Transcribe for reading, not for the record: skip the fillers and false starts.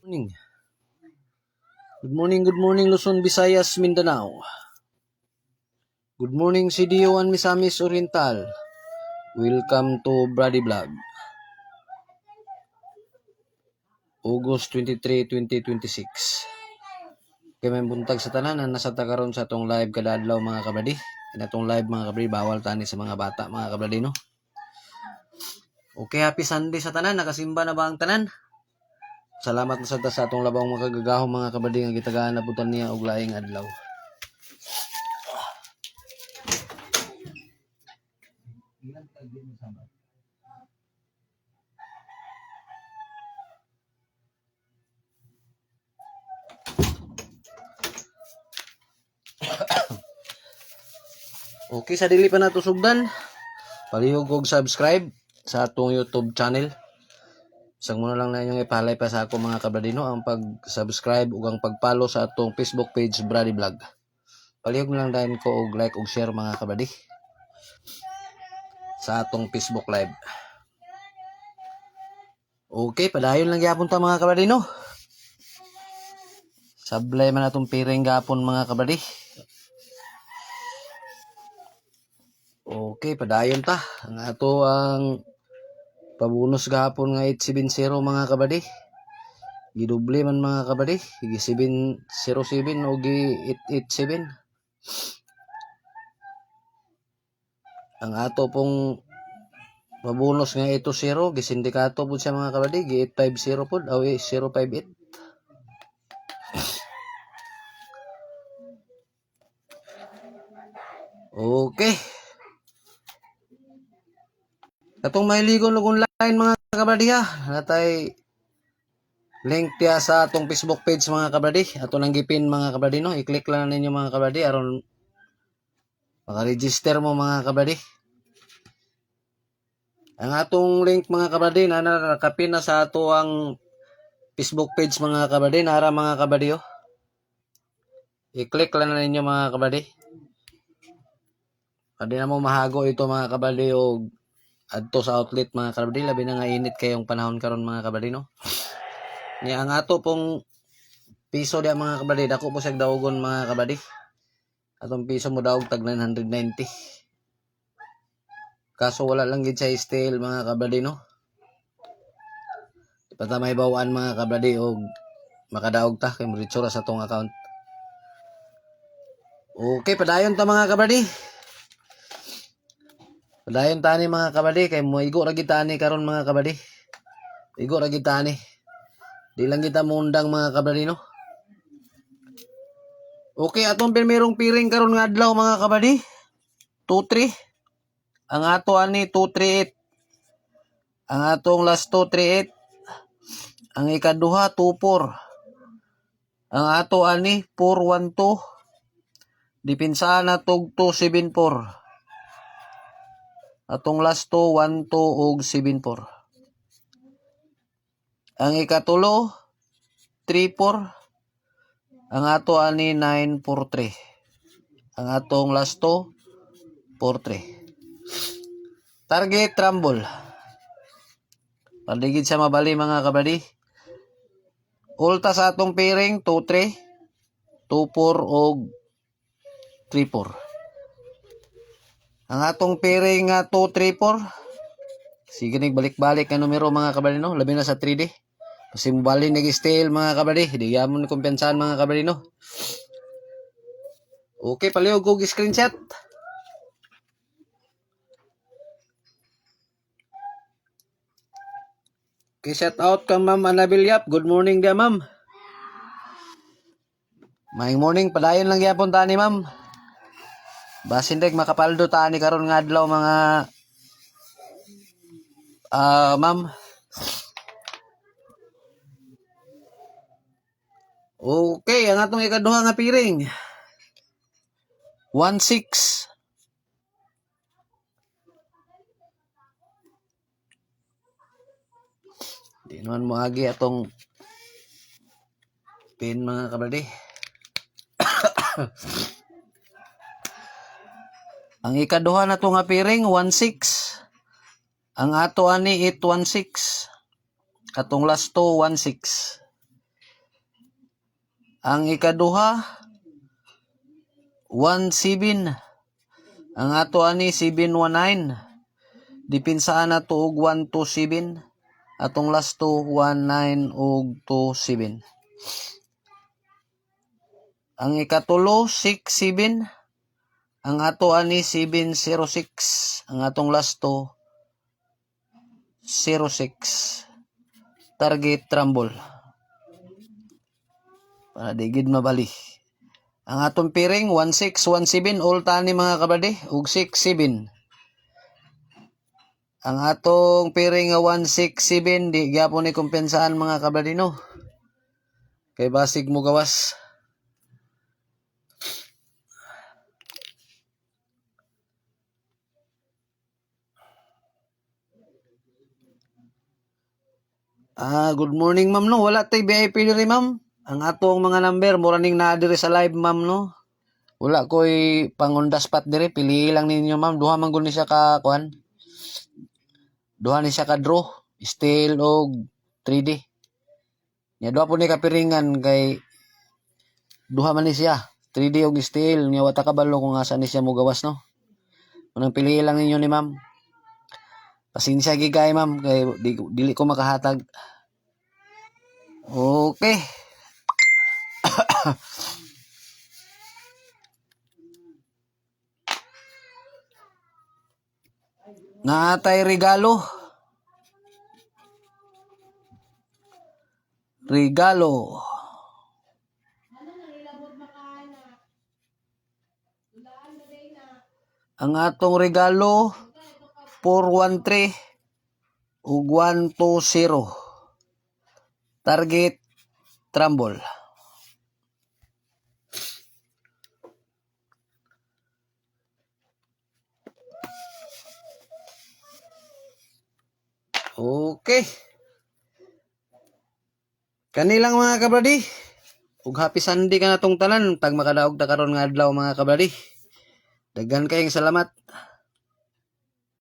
Morning. Good morning Luzon, Visayas, Mindanao. Good morning CDO and Misamis Oriental. Welcome to Brady Vlog. August 23, 2026. Kaya may buntag sa tanan na nasa tagaron sa atong live kada adlaw mga kabady. Atong live mga kabady, bawal tani sa mga bata mga kabady no. Okay, happy Sunday sa tanan. Nakasimba na ba ang tanan? Salamat na sa atong labang mga kagagahong mga kabady nga gitagaan na putan niya og laing adlaw. Okay, sa dili pa nato sugdan, palihog og subscribe sa atong YouTube channel. Isang muna lang na inyong ipalay pa sa ako mga kabladino ang pag-subscribe ug ang pag-follow sa atong Facebook page Brady Vlog. Palihog lang dahil ko og like ug share mga kabadi sa atong Facebook live. Okay, padayon lang gyapon ta mga kabladino. Sablay man atong piring gapon mga kabadi. Okay, padayon ta. Ang ato ang pabonus gapon nga 870 mga kabadi. Gidoble man mga kabadi. Gi 707 o gi 887. Ang ato pong pabonus nga 80 gisindikato pud siya mga kabadi. Gi 850 pud o 058. Okay. Katong mailigon og online mga kabadi ha. Natay link tiya sa atong Facebook page mga kabadi. Ato nang gipin mga kabadi no. I-click lang ninyo mga kabadi aron maka-register mo mga kabadi. Ang atong link mga kabadi na nakapin na sa ato ang Facebook page mga kabadi. Nara mga kabadi oh. I-click lang na ninyo mga kabadi. Pwede na mo mahago ito mga kabadi o adto sa outlet mga kabadi. Labi na nga init kayong panahon karon mga kabadi no. Ni ang ato pong piso dia mga kabadi. Dako po siyang daogon mga kabadi. Atong piso mo daog tag 990. Kaso wala lang gid sa style mga kabadi no. Pata may bawaan mga kabadi og makadaog ta kay muritsura sa tong account. Okay, padayon ta mga kabadi. Padayon ta ni mga kabadi kay moigo ra gid tani karon mga kabadi. Igo ra gid tani. Di lang kita mundang mga kabadi no. Okay, atong primerong piring karon nga adlaw mga kabadi. 23. Ang ato ani 238. Ang atong last 238. Ang ikaduha 24. Ang ato ani 412. Dipinsa na tog 274. Atong last 212 og 74. Ang ikatulo 34. Ang ato ani 943. Ang atong last 43. Target rumble. Paligid sa mabali mga kabadi. Ulta sa atong piring 23, 24 og 34. Ang atong piring nga 234. Sige nig balik-balik ang numero mga kabadi no, labi na sa 3D. Kasi mobali nag-style mga kabadi, di gamon kumpiyansahan mga kabadi no. Okay, palihog og screenshot. Okay, shout out kang Ma'am Annabel Yap. Good morning dia ma'am. Maayong morning, padayon lang gyapon ta ni ma'am. Basin dek makapaldo ta ni karon nga adlaw mga ma'am. Okay, ang atong ikaduha nga piring. 16. Di naman mo agi atong pin mga kabadi. Ang ikaduha na to nga piring 16. Ang ato ani 816. Atong last to 16. Ang ikaduha 17. Ang ato ani 719. Dipinsaan na to og 127. Atong last to 19 og 27. Ang ikatulo 67. Ang ato ani 706. Ang atong last to 06. Target trumble. Para digid mabali. Ang atong piring 1617 all tani mga kabady ug 67. Ang atong piring nga 167 di gyapon ni kumpensaan mga kabady no. Kay basig mo gawas. Good morning ma'am no. Wala tay VIP diri ma'am. Ang atong mga number mura ning naa diri sa live ma'am no. Wala koy pangundas pat diri, pili lang ninyo ma'am. Duha man gud ni siya ka kuan. Duha ni siya ka draw, steel og 3D. Nya duha po ni kapiringan kay duha man ni siya, 3D og steel. Nya wata kabalo kung asa ni siya mogawas no. Unang pili lang ninyo ni ma'am. Pasensya gigay ma'am kay dili ko makahatag. Okay. Natay regalo. Regalo. Ang atong regalo 413 ug 120. Target trumble. Okay. Kanilang mga kabradi. Ug happy Sunday ka na tong tanan pag makadaog ta karon nga adlaw mga kabradi. Daghan kayong salamat.